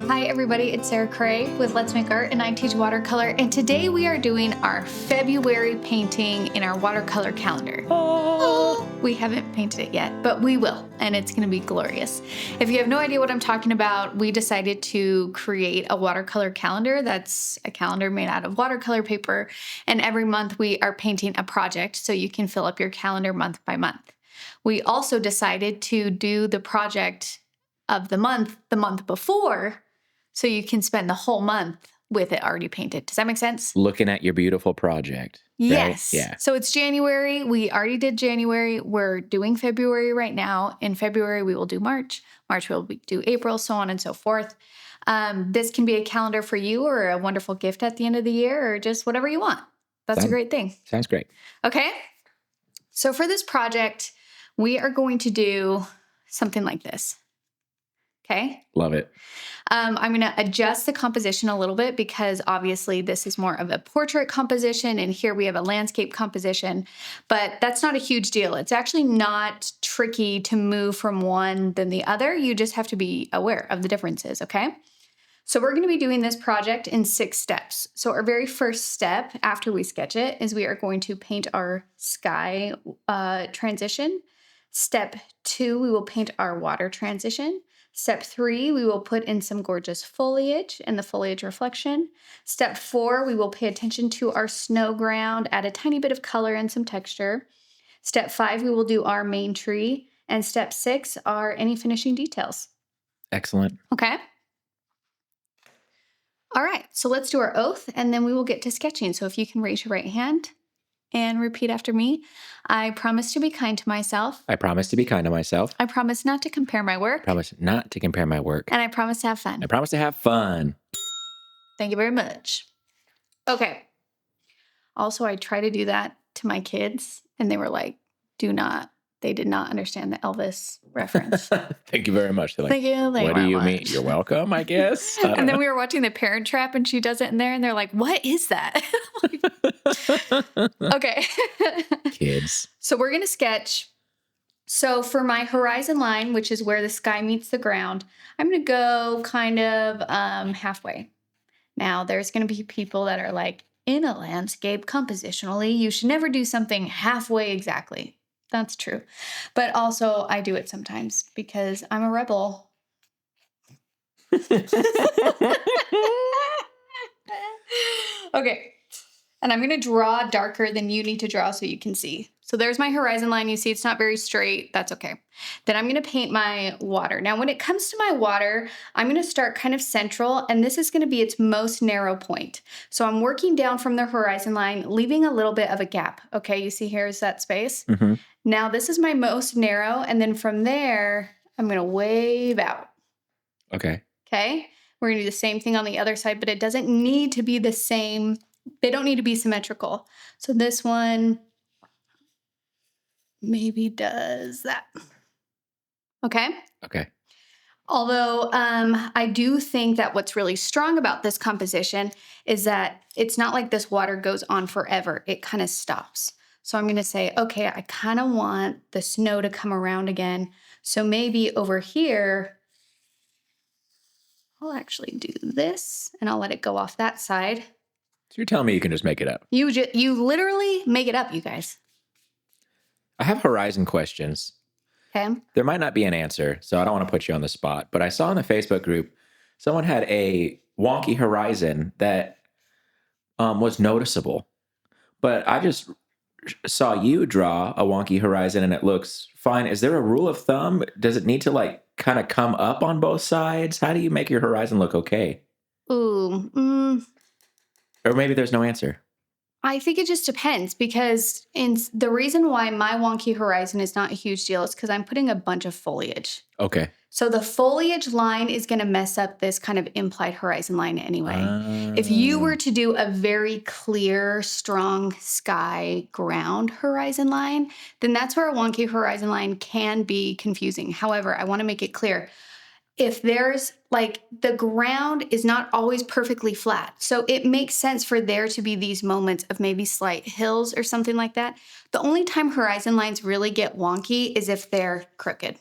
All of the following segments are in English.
Hi everybody, it's Sarah Cray with Let's Make Art and I teach watercolor, and today we are doing our February painting in our watercolor calendar. We haven't painted it yet, but we will, and it's going to be glorious. If you have no idea what I'm talking about, we decided to create a watercolor calendar. That's a calendar made out of watercolor paper, and every month we are painting a project so you can fill up your calendar month by month. We also decided to do the project of the month before, so you can spend the whole month with it already painted. Does that make sense? Looking at your beautiful project. Yes. Right? Yeah. So it's January. We already did January. We're doing February right now. In February, we will do March. March, we'll do April, so on and so forth. This can be a calendar for you or a wonderful gift at the end of the year or just whatever you want. That's a great thing. Sounds great. Okay. So for this project, we are going to do something like this. Okay. Love it. I'm going to adjust the composition a little bit because obviously this is more of a portrait composition and here we have a landscape composition, but that's not a huge deal. It's actually not tricky to move from one than the other. You just have to be aware of the differences, okay? So we're going to be doing this project in 6 steps. So our very first step after we sketch it is we are going to paint our sky transition. Step 2, we will paint our water transition. Step 3, we will put in some gorgeous foliage and the foliage reflection. Step 4, we will pay attention to our snow ground, add a tiny bit of color and some texture. Step 5, we will do our main tree. And step 6 are any finishing details. Excellent. Okay. All right, so let's do our oath and then we will get to sketching. So if you can raise your right hand and repeat after me. I promise to be kind to myself. I promise to be kind to myself. I promise not to compare my work. I promise not to compare my work. And I promise to have fun. I promise to have fun. Thank you very much. Okay. Also, I try to do that to my kids, and they were like, they did not understand the Elvis reference. Thank you very much. They're like, thank you. What do you mean? You're welcome, I guess. And then we were watching The Parent Trap, and she does it in there, and they're like, what is that? Okay. Kids. So we're going to sketch. So for my horizon line, which is where the sky meets the ground, I'm going to go kind of halfway. Now, there's going to be people that are like, in a landscape compositionally, you should never do something halfway exactly. That's true. But also, I do it sometimes because I'm a rebel. Okay. And I'm going to draw darker than you need to draw so you can see. So there's my horizon line. You see it's not very straight. That's okay. Then I'm going to paint my water. Now, when it comes to my water, I'm going to start kind of central, and this is going to be its most narrow point. So I'm working down from the horizon line, leaving a little bit of a gap. Okay, you see here's that space. Mm-hmm. Now, this is my most narrow, and then from there, I'm going to wave out. Okay. Okay? We're going to do the same thing on the other side, but it doesn't need to be the same. They don't need to be symmetrical. So this one maybe does that. Okay? Okay. Although I do think that what's really strong about this composition is that it's not like this water goes on forever. It kind of stops. So I'm going to say, okay, I kind of want the snow to come around again. So maybe over here, I'll actually do this and I'll let it go off that side. So you're telling me you can just make it up? You literally make it up, you guys. I have horizon questions. Okay. There might not be an answer, so I don't want to put you on the spot. But I saw in the Facebook group, someone had a wonky horizon that was noticeable. But I just saw you draw a wonky horizon and it looks fine. Is there a rule of thumb? Does it need to like kind of come up on both sides? How do you make your horizon look okay? Ooh. Or maybe there's no answer. I think it just depends because the reason why my wonky horizon is not a huge deal is because I'm putting a bunch of foliage. Okay. So the foliage line is going to mess up this kind of implied horizon line anyway. If you were to do a very clear, strong sky ground horizon line, then that's where a wonky horizon line can be confusing. However, I want to make it clear. If there's like the ground is not always perfectly flat. So it makes sense for there to be these moments of maybe slight hills or something like that. The only time horizon lines really get wonky is if they're crooked.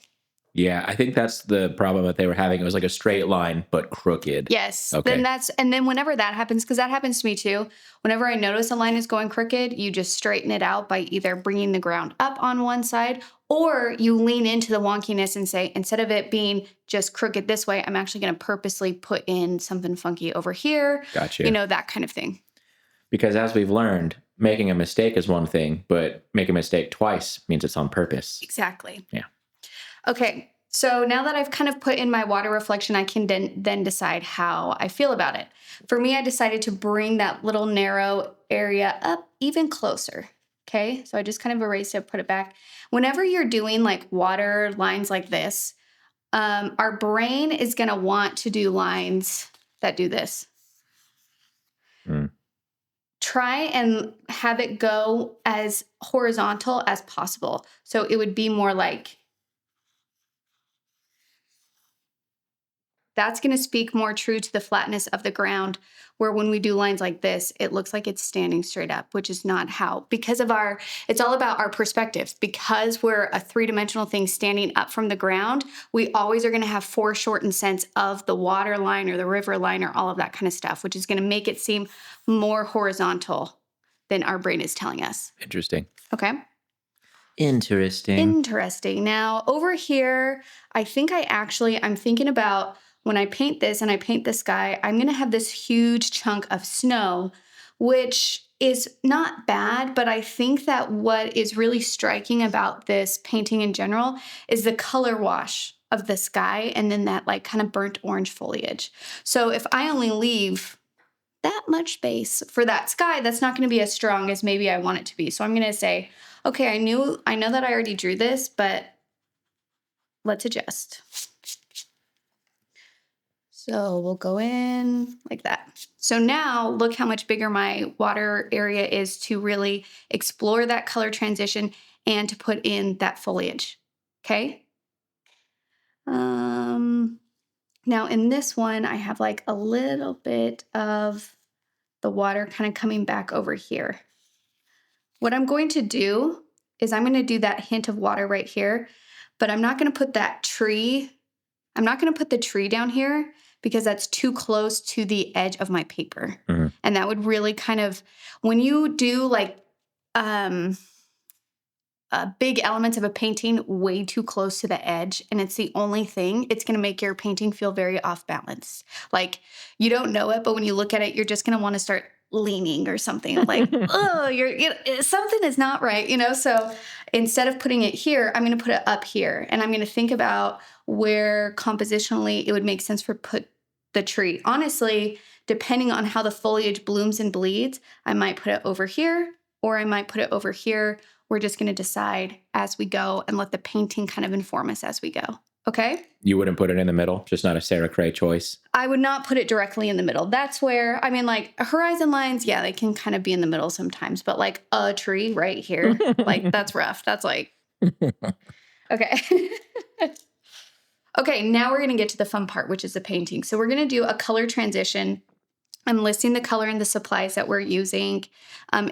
Yeah, I think that's the problem that they were having. It was like a straight line, but crooked. Yes. Okay. And then whenever that happens, because that happens to me too, whenever I notice a line is going crooked, you just straighten it out by either bringing the ground up on one side or you lean into the wonkiness and say, instead of it being just crooked this way, I'm actually going to purposely put in something funky over here, Got you you. know, that kind of thing. Because as we've learned, making a mistake is one thing, but make a mistake twice means it's on purpose. Exactly. Yeah. Okay. So now that I've kind of put in my water reflection, I can then decide how I feel about it. For me, I decided to bring that little narrow area up even closer. Okay. So I just kind of erased it, put it back. Whenever you're doing like water lines like this, our brain is going to want to do lines that do this. Mm. Try and have it go as horizontal as possible. So it would be more like, that's going to speak more true to the flatness of the ground, where when we do lines like this, it looks like it's standing straight up, which is not how, because of it's all about our perspectives. Because we're a three-dimensional thing standing up from the ground, we always are going to have foreshortened sense of the water line or the river line or all of that kind of stuff, which is going to make it seem more horizontal than our brain is telling us. Interesting. Okay. Interesting. Now over here, I'm thinking about when I paint this and I paint the sky, I'm going to have this huge chunk of snow, which is not bad, but I think that what is really striking about this painting in general is the color wash of the sky and then that like kind of burnt orange foliage. So if I only leave that much space for that sky, that's not going to be as strong as maybe I want it to be. So I'm going to say, okay, I know that I already drew this, but let's adjust. So we'll go in like that. So now look how much bigger my water area is to really explore that color transition and to put in that foliage. Okay. Now in this one, I have like a little bit of the water kind of coming back over here. What I'm going to do is I'm going to do that hint of water right here, but I'm not going to put that tree. I'm not going to put the tree down here because that's too close to the edge of my paper. Mhm. And that would really kind of, when you do like big elements of a painting way too close to the edge and it's the only thing, it's going to make your painting feel very off balance. Like you don't know it, but when you look at it, you're just going to want to start leaning or something like, oh, something is not right, you know? So instead of putting it here, I'm going to put it up here and I'm going to think about where compositionally it would make sense for put the tree. Honestly, depending on how the foliage blooms and bleeds, I might put it over here or I might put it over here. We're just going to decide as we go and let the painting kind of inform us as we go. Okay? You wouldn't put it in the middle? Just not a Sarah Cray choice? I would not put it directly in the middle. That's where, I mean, like horizon lines, yeah, they can kind of be in the middle sometimes, but like a tree right here, like that's rough. That's like, okay. Okay, now we're going to get to the fun part, which is the painting. So we're going to do a color transition. I'm listing the color and the supplies that we're using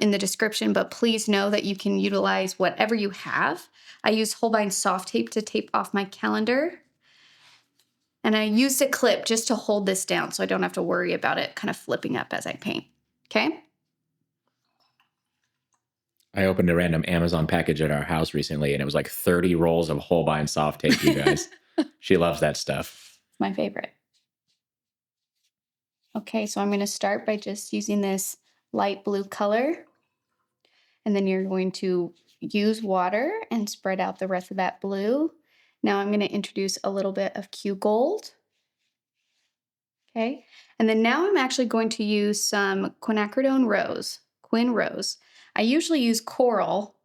in the description, but please know that you can utilize whatever you have. I use Holbein soft tape to tape off my calendar. And I used a clip just to hold this down so I don't have to worry about it kind of flipping up as I paint. Okay? I opened a random Amazon package at our house recently, and it was like 30 rolls of Holbein soft tape, you guys. She loves that stuff. It's my favorite. Okay, so I'm going to start by just using this light blue color. And then you're going to use water and spread out the rest of that blue. Now I'm going to introduce a little bit of Q gold. Okay, and then now I'm actually going to use some Quinacridone rose, Quin rose. I usually use coral.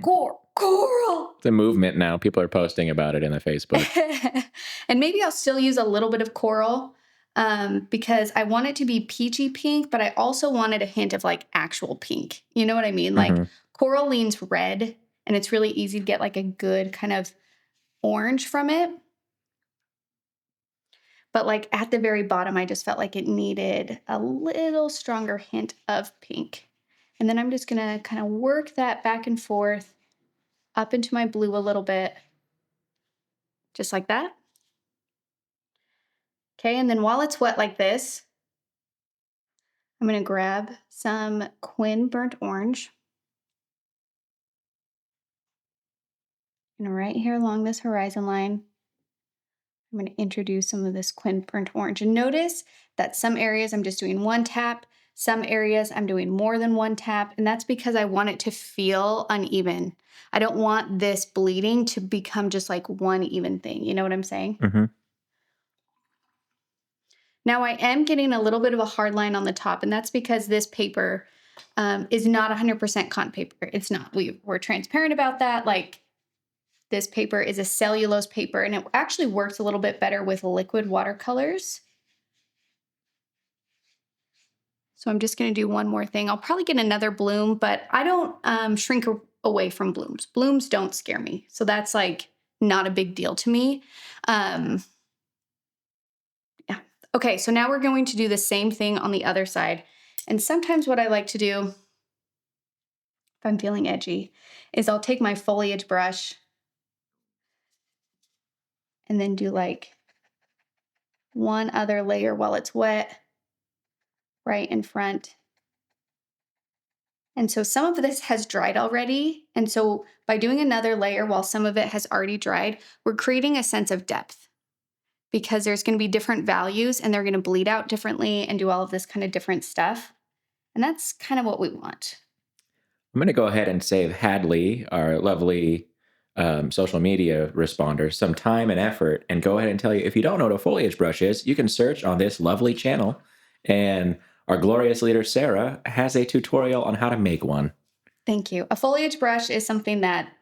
Coral! It's a movement now. People are posting about it in the Facebook. And maybe I'll still use a little bit of coral because I want it to be peachy pink, but I also wanted a hint of like actual pink. You know what I mean? Like coral leans red and it's really easy to get like a good kind of orange from it. But like at the very bottom, I just felt like it needed a little stronger hint of pink. And then I'm just gonna kind of work that back and forth up into my blue a little bit. just like that. Okay, and then while it's wet like this, I'm going to grab some Quin burnt orange. And right here along this horizon line, I'm going to introduce some of this Quin burnt orange. And notice that some areas I'm just doing one tap, some areas I'm doing more than one tap, and that's because I want it to feel uneven. I don't want this bleeding to become just like one even thing. You know what I'm saying? Mm-hmm. Now I am getting a little bit of a hard line on the top, and that's because this paper is not 100% cotton paper. It's not. We're transparent about that. Like, this paper is a cellulose paper, and it actually works a little bit better with liquid watercolors. So I'm just going to do one more thing. I'll probably get another bloom, but I don't shrink away from blooms. Blooms don't scare me. So that's like not a big deal to me. Yeah. Okay, so now we're going to do the same thing on the other side. And sometimes what I like to do, if I'm feeling edgy, is I'll take my foliage brush and then do like one other layer while it's wet right in front. And so some of this has dried already. And so by doing another layer while some of it has already dried, we're creating a sense of depth because there's going to be different values and they're going to bleed out differently and do all of this kind of different stuff. And that's kind of what we want. I'm going to go ahead and save Hadley, our lovely social media responder, some time and effort and go ahead and tell you, if you don't know what a foliage brush is, you can search on this lovely channel. And our glorious leader, Sarah, has a tutorial on how to make one. Thank you. A foliage brush is something that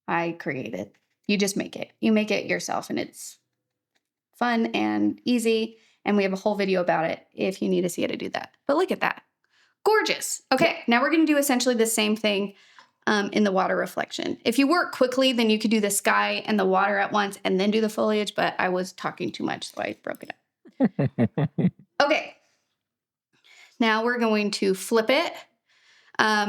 I created. You just make it. You make it yourself, and it's fun and easy. And we have a whole video about it if you need to see how to do that. But look at that. Gorgeous. Okay, now we're going to do essentially the same thing in the water reflection. If you work quickly, then you could do the sky and the water at once and then do the foliage, but I was talking too much, so I broke it up. Okay. Now we're going to flip it.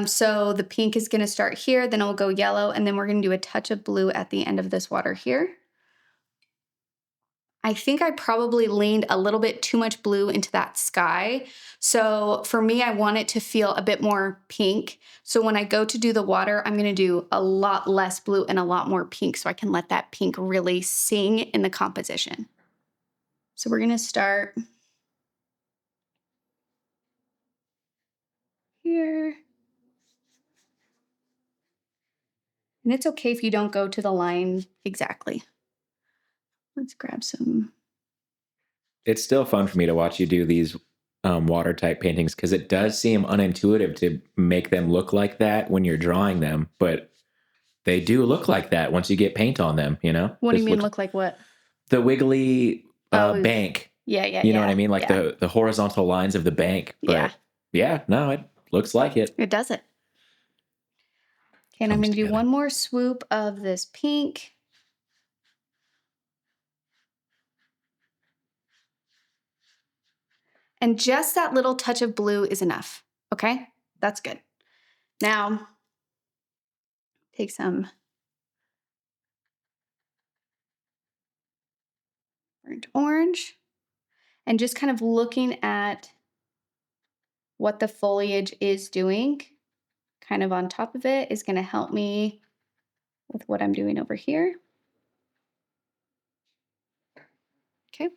So the pink is going to start here, then it'll go yellow, and then we're going to do a touch of blue at the end of this water here. I think I probably leaned a little bit too much blue into that sky. So for me, I want it to feel a bit more pink. So when I go to do the water, I'm going to do a lot less blue and a lot more pink so I can let that pink really sing in the composition. So we're going to start here. And it's okay if you don't go to the line exactly. Let's grab some. It's still fun for me to watch you do these water type paintings because it does seem unintuitive to make them look like that when you're drawing them, but they do look like that once you get paint on them, you know? What do you mean look like what? The wiggly bank. Yeah, yeah, You know what I mean? Like the horizontal lines of the bank. But no, it looks like it. It does it. Okay, and I'm going to do one more swoop of this pink. And just that little touch of blue is enough, okay? That's good. Now, take some burnt orange and just kind of looking at what the foliage is doing kind of on top of it is going to help me with what I'm doing over here. Okay.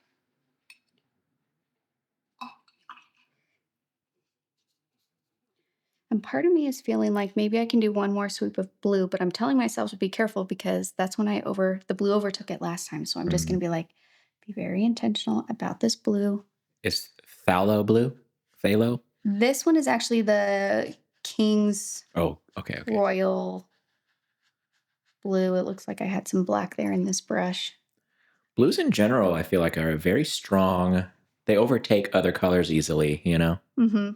And part of me is feeling like maybe I can do one more swoop of blue, but I'm telling myself to be careful because that's when the blue overtook it last time. So I'm just going to be like, be very intentional about this blue. It's phthalo blue? Phthalo? This one is actually the King's Royal blue. It looks like I had some black there in this brush. Blues in general, I feel like, are very strong. They overtake other colors easily, you know? Mm-hmm.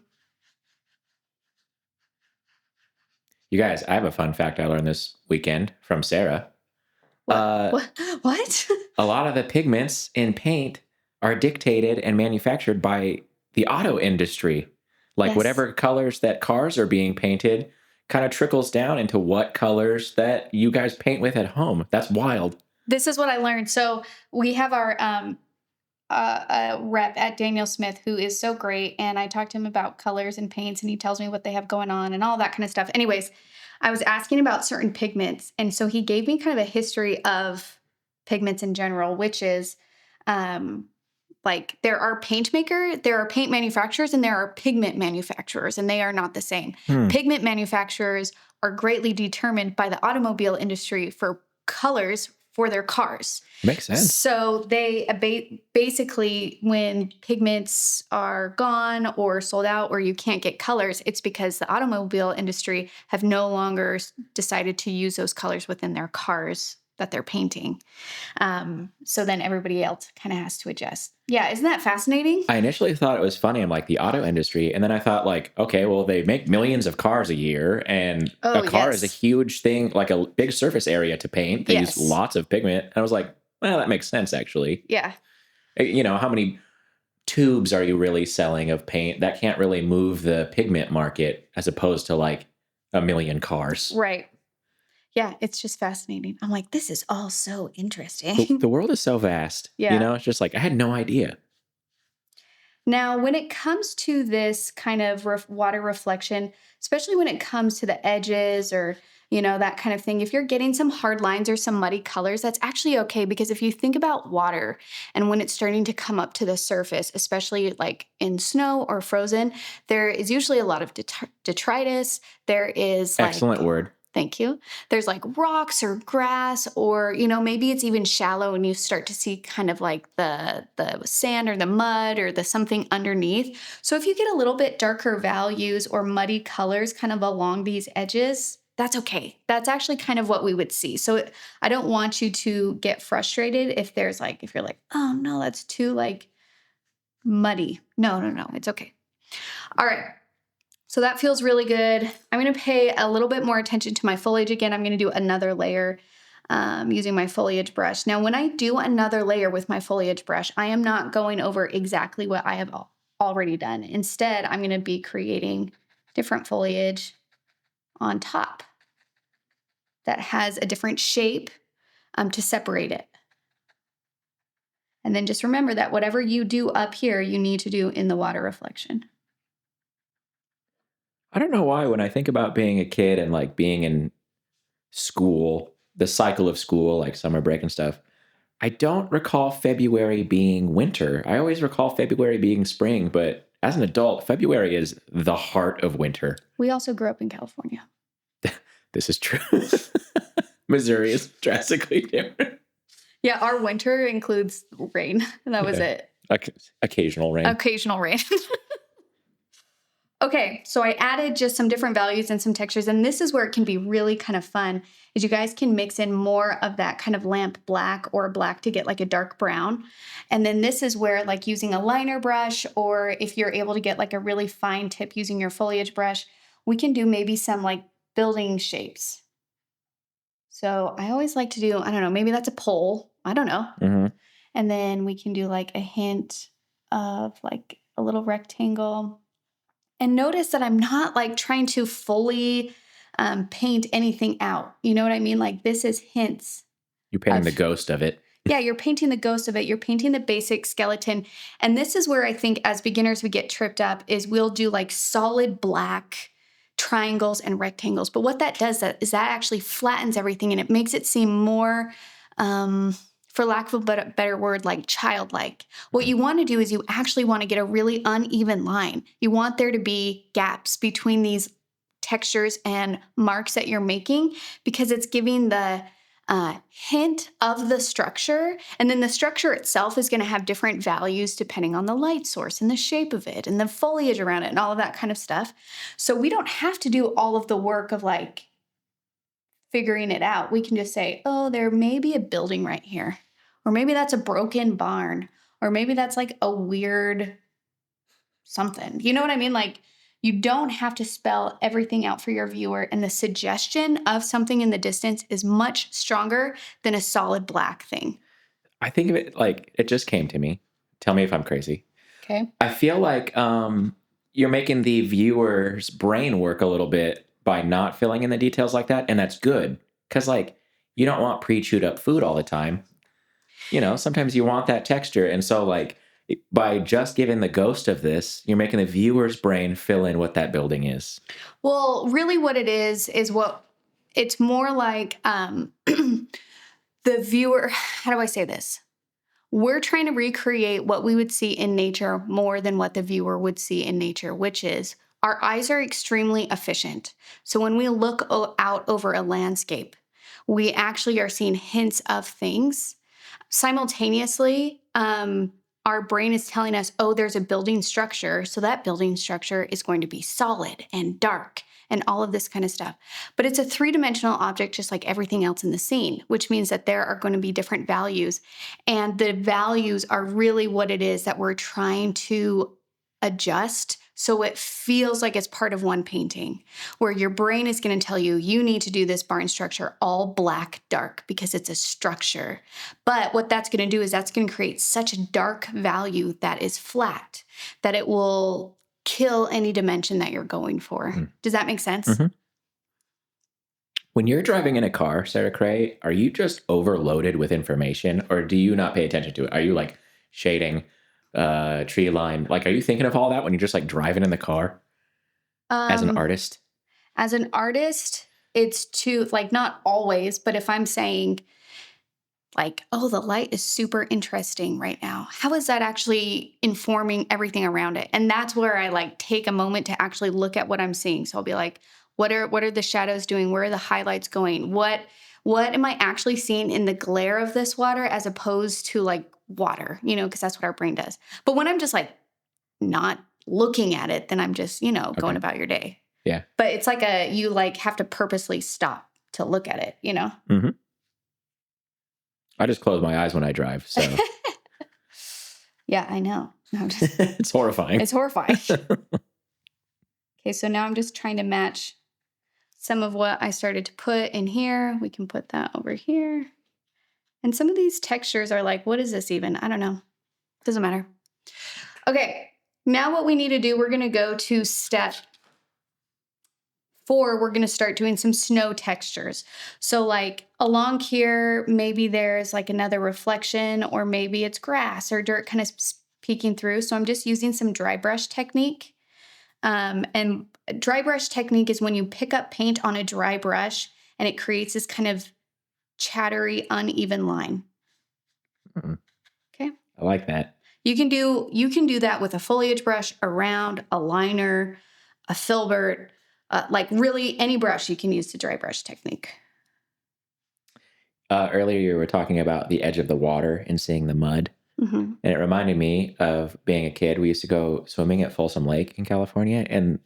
You guys, I have a fun fact I learned this weekend from Sarah. What? A lot of the pigments in paint are dictated and manufactured by the auto industry. Like whatever colors that cars are being painted kind of trickles down into what colors that you guys paint with at home. That's wild. This is what I learned. So we have our rep at Daniel Smith who is so great, and I talked to him about colors and paints, and he tells me what they have going on and all that kind of stuff. Anyways, I was asking about certain pigments, and so he gave me kind of a history of pigments in general, which is um, like there are paint manufacturers, and there are pigment manufacturers, and they are not the same. Hmm. Pigment manufacturers are greatly determined by the automobile industry for colors for their cars. Makes sense. So they basically, when pigments are gone or sold out or you can't get colors, it's because the automobile industry have no longer decided to use those colors within their cars that they're painting. So then everybody else kind of has to adjust. Yeah, isn't that fascinating? I initially thought it was funny. I'm like, the auto industry. And then I thought, like, okay, well, they make millions of cars a year, and a car is a huge thing, like a big surface area to paint. They use lots of pigment. And I was like, well, that makes sense, actually. Yeah. You know, how many tubes are you really selling of paint? That can't really move the pigment market as opposed to like a million cars. Right. Yeah, it's just fascinating. I'm like, this is all so interesting. The world is so vast. Yeah. You know, it's just like, I had no idea. Now, when it comes to this kind of water reflection, especially when it comes to the edges or, you know, that kind of thing, if you're getting some hard lines or some muddy colors, that's actually okay. Because if you think about water and when it's starting to come up to the surface, especially like in snow or frozen, there is usually a lot of detritus. There is Excellent word. Thank you. There's like rocks or grass, or, you know, maybe it's even shallow and you start to see kind of like the sand or the mud or the something underneath. So if you get a little bit darker values or muddy colors kind of along these edges, that's okay. That's actually kind of what we would see. So I don't want you to get frustrated if you're like, oh no, that's too like muddy. No, it's okay. All right. So that feels really good. I'm going to pay a little bit more attention to my foliage again. I'm going to do another layer using my foliage brush. Now, when I do another layer with my foliage brush, I am not going over exactly what I have already done. Instead, I'm going to be creating different foliage on top that has a different shape to separate it. And then just remember that whatever you do up here, you need to do in the water reflection. I don't know why, when I think about being a kid and like being in school, the cycle of school, like summer break and stuff, I don't recall February being winter. I always recall February being spring, but as an adult, February is the heart of winter. We also grew up in California. This is true. Missouri is drastically different. Yeah, our winter includes rain. And that was it. Occasional rain. Occasional rain. Okay, so I added just some different values and some textures, and this is where it can be really kind of fun, is you guys can mix in more of that kind of lamp black or black to get like a dark brown. And then this is where, like, using a liner brush, or if you're able to get like a really fine tip using your foliage brush, we can do maybe some like building shapes. So I always like to do, I don't know, maybe that's a pole. I don't know. Mm-hmm. And then we can do like a hint of like a little rectangle. And notice that I'm not like trying to fully paint anything out. You know what I mean? Like, this is hints. You're painting the ghost of it. Yeah, you're painting the ghost of it. You're painting the basic skeleton. And this is where I think as beginners we get tripped up, is we'll do like solid black triangles and rectangles. But what that does is that actually flattens everything, and it makes it seem more, for lack of a better word, like childlike. What you want to do is you actually want to get a really uneven line. You want there to be gaps between these textures and marks that you're making, because it's giving the hint of the structure. And then the structure itself is going to have different values depending on the light source and the shape of it and the foliage around it and all of that kind of stuff. So we don't have to do all of the work of like figuring it out. We can just say, oh, there may be a building right here. Or maybe that's a broken barn. Or maybe that's like a weird something. You know what I mean? Like, you don't have to spell everything out for your viewer. And the suggestion of something in the distance is much stronger than a solid black thing. I think of it like, it just came to me. Tell me if I'm crazy. Okay. I feel like you're making the viewer's brain work a little bit by not filling in the details like that. And that's good. Because like, you don't want pre-chewed up food all the time. You know, sometimes you want that texture. And so like by just giving the ghost of this, you're making the viewer's brain fill in what that building is. Well, really what it is what it's more like the viewer, how do I say this? We're trying to recreate what we would see in nature more than what the viewer would see in nature, which is our eyes are extremely efficient. So when we look out over a landscape, we actually are seeing hints of things. Simultaneously, our brain is telling us, oh, there's a building structure. So that building structure is going to be solid and dark and all of this kind of stuff. But it's a three-dimensional object just like everything else in the scene, which means that there are going to be different values. And the values are really what it is that we're trying to adjust so it feels like it's part of one painting, where your brain is going to tell you, you need to do this barn structure all black, dark, because it's a structure. But what that's going to do is that's going to create such a dark value that is flat, that it will kill any dimension that you're going for. Does that make sense? Mm-hmm. When you're driving in a car, Sarah Cray, are you just overloaded with information, or do you not pay attention to it? Are you like shading, tree line? Like, are you thinking of all that when you're just like driving in the car as an artist? As an artist, it's too, like, not always, but if I'm saying like, oh, the light is super interesting right now, how is that actually informing everything around it? And that's where I like take a moment to actually look at what I'm seeing. So I'll be like, what are the shadows doing? Where are the highlights going? What am I actually seeing in the glare of this water as opposed to like water, you know, because that's what our brain does. But when I'm just like not looking at it, then I'm just, you know, going about your day. Yeah. But it's like you like have to purposely stop to look at it, you know? Mm-hmm. I just close my eyes when I drive, so. Yeah, I know. No, it's horrifying. It's horrifying. Okay, so now I'm just trying to match some of what I started to put in here. We can put that over here. And some of these textures are like, what is this even? I don't know. Doesn't matter. Okay, now what we need to do, we're going to go to step 4. We're going to start doing some snow textures. So like along here, maybe there's like another reflection, or maybe it's grass or dirt kind of peeking through. So I'm just using some dry brush technique. And dry brush technique is when you pick up paint on a dry brush and it creates this kind of chattery, uneven line. Okay. I like that. You can do that with a foliage brush, a round, a liner, a filbert, like really any brush you can use the dry brush technique. Earlier you were talking about the edge of the water and seeing the mud. Mm-hmm. And it reminded me of being a kid. We used to go swimming at Folsom Lake in California, and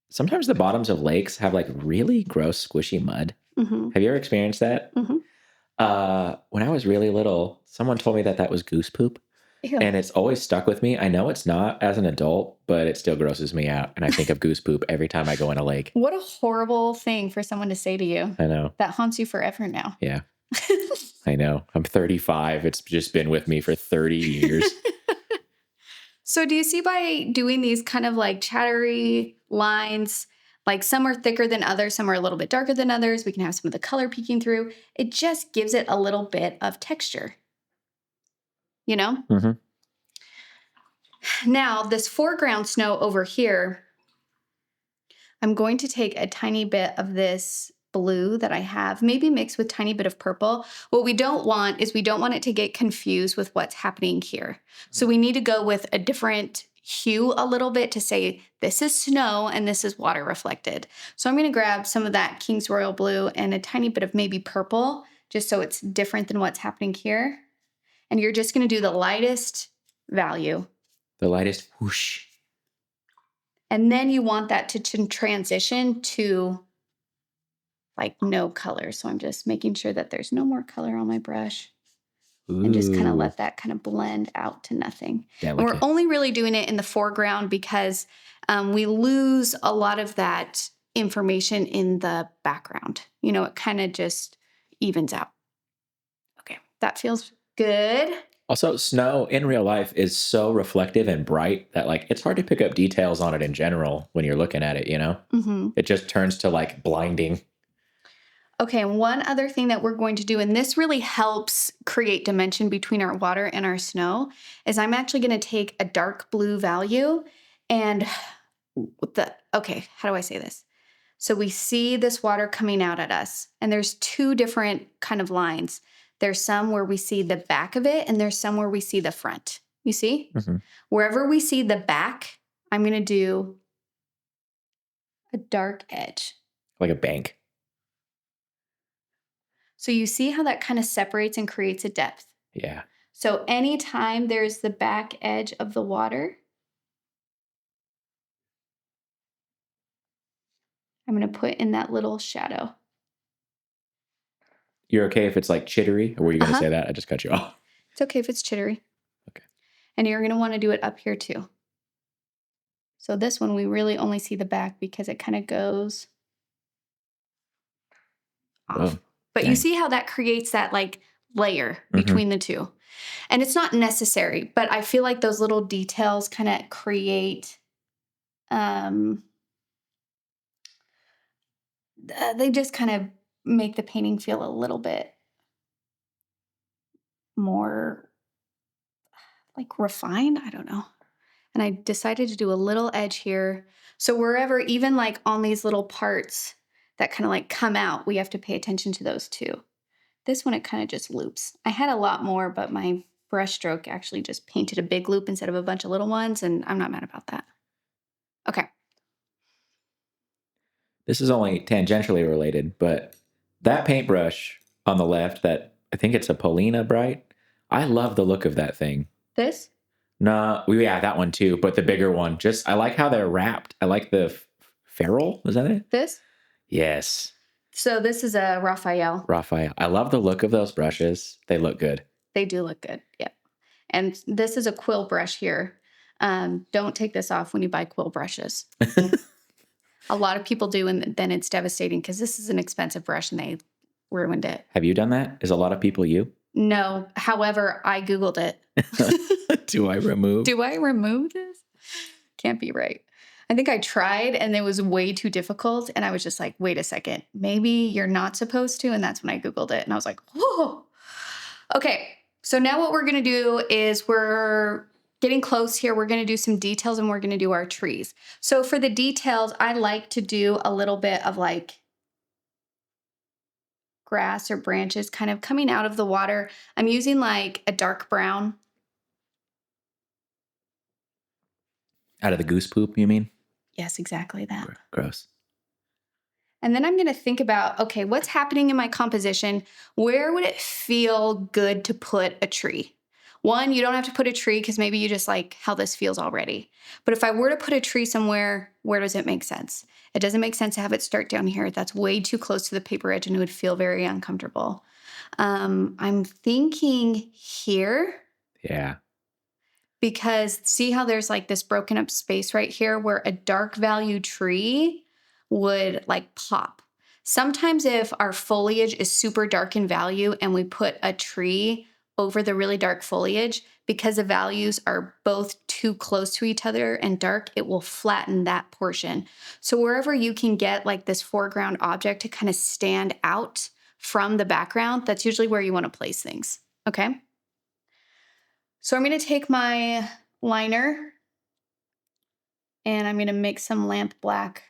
sometimes the bottoms of lakes have like really gross, squishy mud. Mm-hmm. Have you ever experienced that? Mm-hmm. When I was really little, someone told me that was goose poop. Ew. And it's always stuck with me. I know it's not as an adult, but it still grosses me out. And I think of goose poop every time I go in a lake. What a horrible thing for someone to say to you. I know. That haunts you forever now. Yeah. I know. I'm 35. It's just been with me for 30 years. So do you see by doing these kind of like chattery lines, like some are thicker than others, some are a little bit darker than others. We can have some of the color peeking through. It just gives it a little bit of texture. You know? Mm-hmm. Now, this foreground snow over here, I'm going to take a tiny bit of this blue that I have, maybe mixed with a tiny bit of purple. What we don't want is we don't want it to get confused with what's happening here. So we need to go with a different hue a little bit to say this is snow and this is water reflected. So I'm going to grab some of that King's Royal Blue and a tiny bit of maybe purple, just so it's different than what's happening here. And you're just going to do the lightest value. The lightest whoosh. And then you want that to transition to like no color. So I'm just making sure that there's no more color on my brush. Ooh. And just kind of let that kind of blend out to nothing. And we're only really doing it in the foreground because we lose a lot of that information in the background. You know, it kind of just evens out. Okay, that feels good. Also, snow in real life is so reflective and bright that like it's hard to pick up details on it in general when you're looking at it, you know? Mm-hmm. It just turns to like blinding. Okay, and one other thing that we're going to do, and this really helps create dimension between our water and our snow, is I'm actually going to take a dark blue value and okay, how do I say this? So we see this water coming out at us, and there's two different kind of lines. There's some where we see the back of it, and there's some where we see the front. You see? Mm-hmm. Wherever we see the back, I'm going to do a dark edge. Like a bank. So you see how that kind of separates and creates a depth. Yeah. So anytime there's the back edge of the water, I'm going to put in that little shadow. You're okay if it's like chittery, or were you going to say that? I just cut you off. It's okay if it's chittery. Okay. And you're going to want to do it up here too. So this one, we really only see the back because it kind of goes off. Whoa. But Dang. you see how that creates that like layer between the two. And it's not necessary, but I feel like those little details kind of create, they just kind of make the painting feel a little bit more like refined. I don't know. And I decided to do a little edge here. So wherever, even like on these little parts that kind of like come out, we have to pay attention to those too. This one, it kind of just loops. I had a lot more, but my brush stroke actually just painted a big loop instead of a bunch of little ones, and I'm not mad about that. Okay. This is only tangentially related, but that paintbrush on the left, that I think it's a Polina Bright, I love the look of that thing. This? No, yeah, that one too, but the bigger one. Just, I like how they're wrapped. I like the ferrule. Was that it? This? Yes. So this is a Raphael. I love the look of those brushes. They look good. They do look good. Yeah. And this is a Quill brush here. Don't take this off when you buy Quill brushes. A lot of people do, and then it's devastating because this is an expensive brush and they ruined it. Have you done that? Is a lot of people you? No. However, I Googled it. Do I remove this? Can't be right. I think I tried and it was way too difficult. And I was just like, wait a second, maybe you're not supposed to. And that's when I Googled it. And I was like, whoa. Okay. So now what we're going to do is we're getting close here. We're going to do some details and we're going to do our trees. So for the details, I like to do a little bit of like grass or branches kind of coming out of the water. I'm using like a dark brown. Out of the goose poop, you mean? Yes, exactly that. Gross. And then I'm going to think about, okay, what's happening in my composition? Where would it feel good to put a tree? One, you don't have to put a tree because maybe you just like how this feels already. But if I were to put a tree somewhere, where does it make sense? It doesn't make sense to have it start down here. That's way too close to the paper edge and it would feel very uncomfortable. I'm thinking here. Yeah. Because see how there's like this broken up space right here where a dark value tree would like pop. Sometimes if our foliage is super dark in value and we put a tree over the really dark foliage, because the values are both too close to each other and dark, it will flatten that portion. So wherever you can get like this foreground object to kind of stand out from the background, that's usually where you want to place things, okay? So I'm going to take my liner and I'm going to mix some lamp black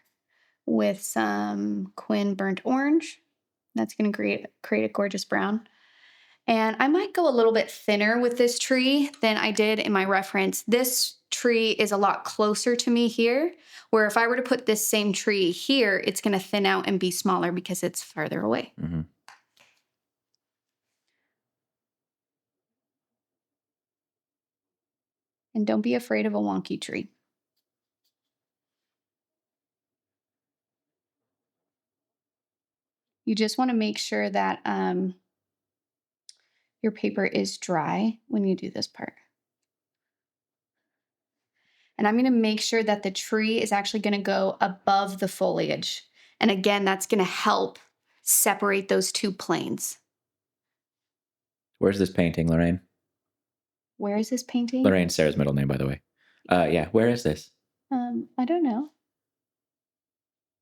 with some Quin burnt orange. That's going to create a gorgeous brown. And I might go a little bit thinner with this tree than I did in my reference. This tree is a lot closer to me here, where if I were to put this same tree here, it's going to thin out and be smaller because it's farther away. Mm-hmm. And don't be afraid of a wonky tree. You just want to make sure that your paper is dry when you do this part. And I'm going to make sure that the tree is actually going to go above the foliage. And again, that's going to help separate those two planes. Where's this painting, Lorraine? Where is this painting? Lorraine's Sarah's middle name, by the way. Yeah, where is this? I don't know.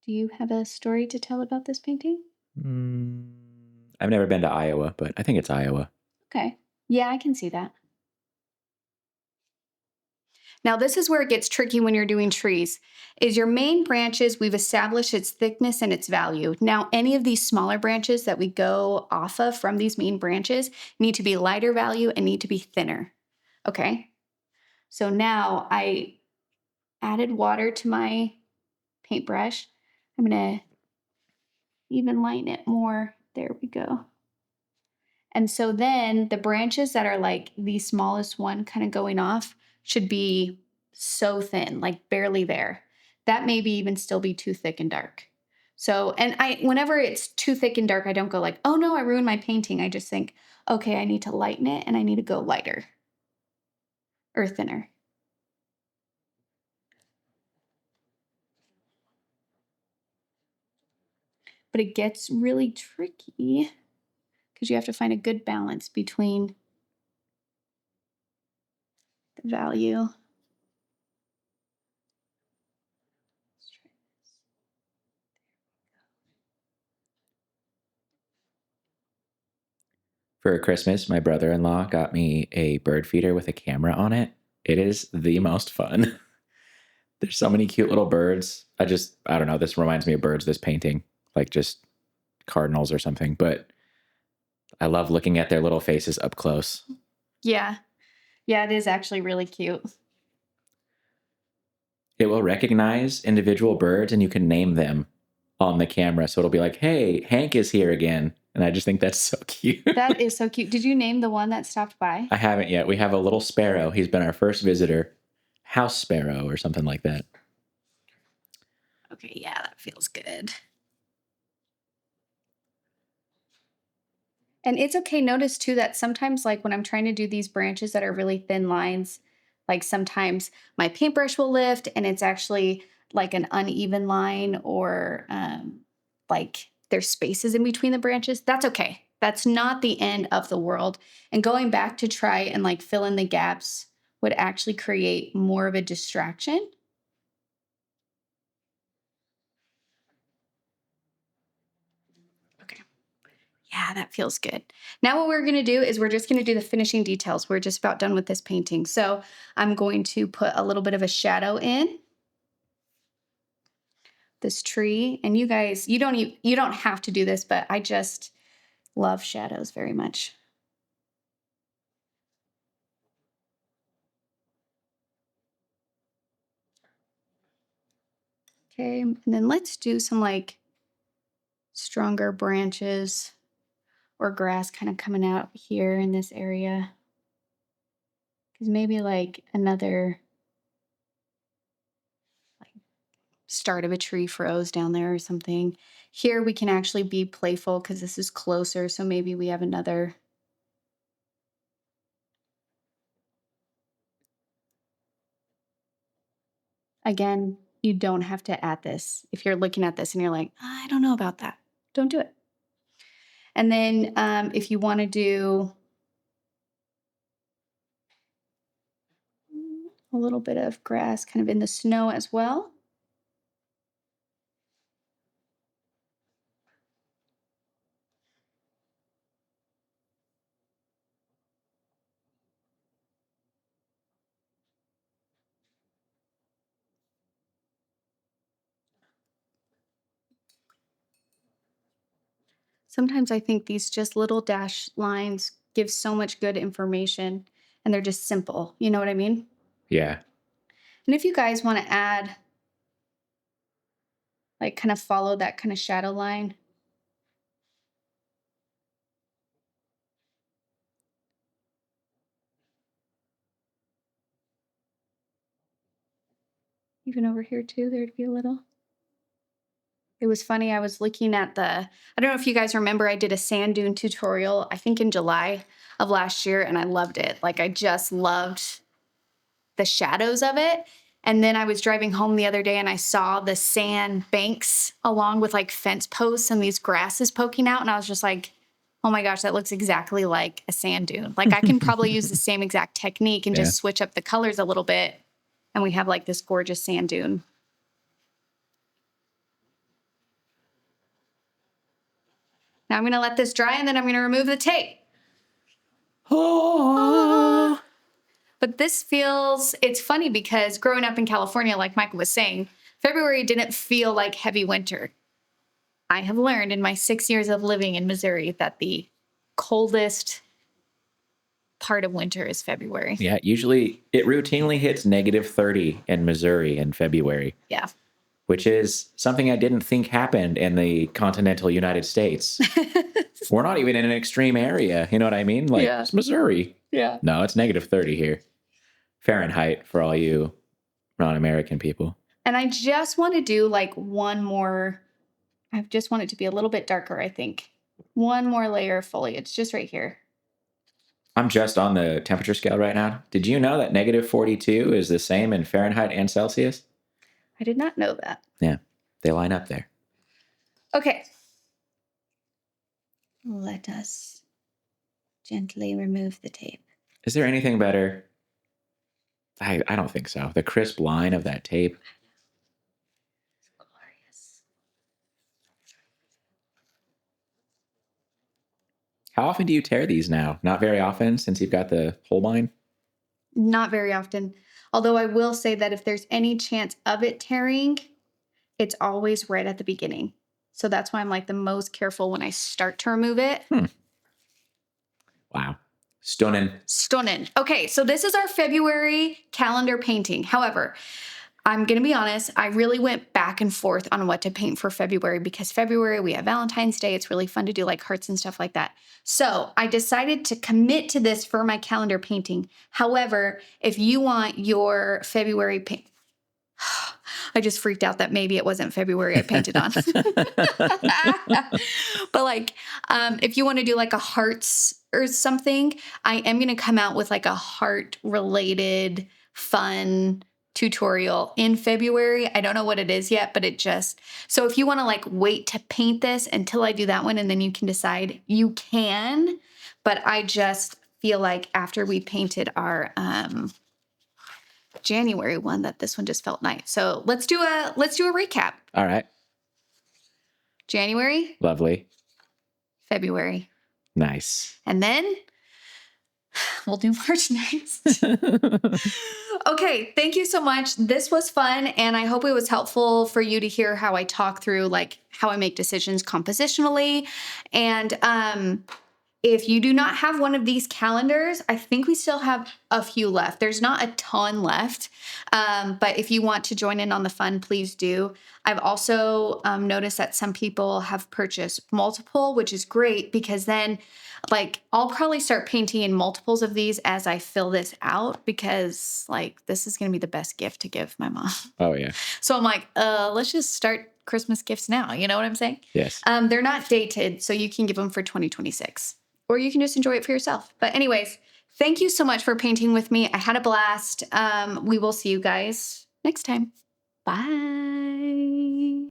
Do you have a story to tell about this painting? I've never been to Iowa, but I think it's Iowa. Okay. Yeah, I can see that. Now, this is where it gets tricky when you're doing trees. Is your main branches, we've established its thickness and its value. Now, any of these smaller branches that we go off of from these main branches need to be lighter value and need to be thinner. Okay. So now I added water to my paintbrush. I'm going to even lighten it more. There we go. And so then the branches that are like the smallest one kind of going off should be so thin, like barely there. That maybe even still be too thick and dark. So, and whenever it's too thick and dark, I don't go like, oh no, I ruined my painting. I just think, okay, I need to lighten it and I need to go lighter or thinner. But it gets really tricky because you have to find a good balance between the value. For Christmas, my brother-in-law got me a bird feeder with a camera on it. It is the most fun. There's so many cute little birds. I don't know. This reminds me of birds, this painting, like just cardinals or something. But I love looking at their little faces up close. Yeah. Yeah, it is actually really cute. It will recognize individual birds and you can name them on the camera. So it'll be like, hey, Hank is here again. And I just think that's so cute. That is so cute. Did you name the one that stopped by? I haven't yet. We have a little sparrow. He's been our first visitor. House sparrow or something like that. Okay, yeah, that feels good. And it's okay. Notice too that sometimes, like when I'm trying to do these branches that are really thin lines, like sometimes my paintbrush will lift and it's actually like an uneven line or like there's spaces in between the branches. That's okay. That's not the end of the world. And going back to try and like fill in the gaps would actually create more of a distraction. Okay. Yeah, that feels good. Now what we're going to do is we're just going to do the finishing details. We're just about done with this painting. So I'm going to put a little bit of a shadow in this tree. And you guys, you don't have to do this, but I just love shadows very much. Okay, and then let's do some like stronger branches or grass kind of coming out here in this area. Because maybe like another like start of a tree froze down there or something. Here we can actually be playful because this is closer. So maybe we have another. Again, you don't have to add this. If you're looking at this and you're like, I don't know about that, don't do it. And then if you want to do a little bit of grass kind of in the snow as well. Sometimes I think these just little dash lines give so much good information and they're just simple. You know what I mean? Yeah. And if you guys want to add, like kind of follow that kind of shadow line. Even over here too, there'd be a little. It was funny. I was looking at I don't know if you guys remember, I did a sand dune tutorial, I think in July of last year, and I loved it. Like I just loved the shadows of it. And then I was driving home the other day and I saw the sand banks along with like fence posts and these grasses poking out. And I was just like, oh my gosh, that looks exactly like a sand dune. Like I can probably use the same exact technique and just switch up the colors a little bit. And we have like this gorgeous sand dune. Now I'm going to let this dry and then I'm going to remove the tape. Oh. But this feels, it's funny because growing up in California, like Michael was saying, February didn't feel like heavy winter. I have learned in my 6 years of living in Missouri that the coldest part of winter is February. Yeah, usually it routinely hits -30 in Missouri in February. Yeah. Which is something I didn't think happened in the continental United States. We're not even in an extreme area. You know what I mean? Like, Yeah. it's Missouri. Yeah. No, it's -30 here. Fahrenheit for all you non-American people. And I just want to do like one more. I just want it to be a little bit darker, I think. One more layer of foliage, just right here. I'm just on the temperature scale right now. Did you know that -42 is the same in Fahrenheit and Celsius? I did not know that. Yeah, they line up there. Okay. Let us gently remove the tape. Is there anything better? I don't think so. The crisp line of that tape. It's glorious. How often do you tear these now? Not very often since you've got the Holbein? Not very often. Although I will say that if there's any chance of it tearing, it's always right at the beginning. So that's why I'm like the most careful when I start to remove it. Wow. Stunning. Stunning. Okay, so this is our February calendar painting. However, I'm going to be honest, I really went back and forth on what to paint for February because February we have Valentine's Day. It's really fun to do like hearts and stuff like that. So I decided to commit to this for my calendar painting. However, if you want your February paint, I just freaked out that maybe it wasn't February I painted on. But like, if you want to do like a hearts or something, I am going to come out with like a heart related fun tutorial in February. I don't know what it is yet, but so if you want to like wait to paint this until I do that one and then you can decide, you can, but I just feel like after we painted our, January one that this one just felt nice. So let's do a recap. All right. January, Lovely. February, Nice. and then we'll do March next. Okay, thank you so much. This was fun, and I hope it was helpful for you to hear how I talk through like how I make decisions compositionally. And if you do not have one of these calendars, I think we still have a few left. There's not a ton left, but if you want to join in on the fun, please do. I've also noticed that some people have purchased multiple, which is great because then like I'll probably start painting in multiples of these as I fill this out because like this is going to be the best gift to give my mom. Oh, yeah. So I'm like, let's just start Christmas gifts now. You know what I'm saying? Yes. They're not dated, so you can give them for 2026. Or you can just enjoy it for yourself. But anyways, thank you so much for painting with me. I had a blast. We will see you guys next time. Bye.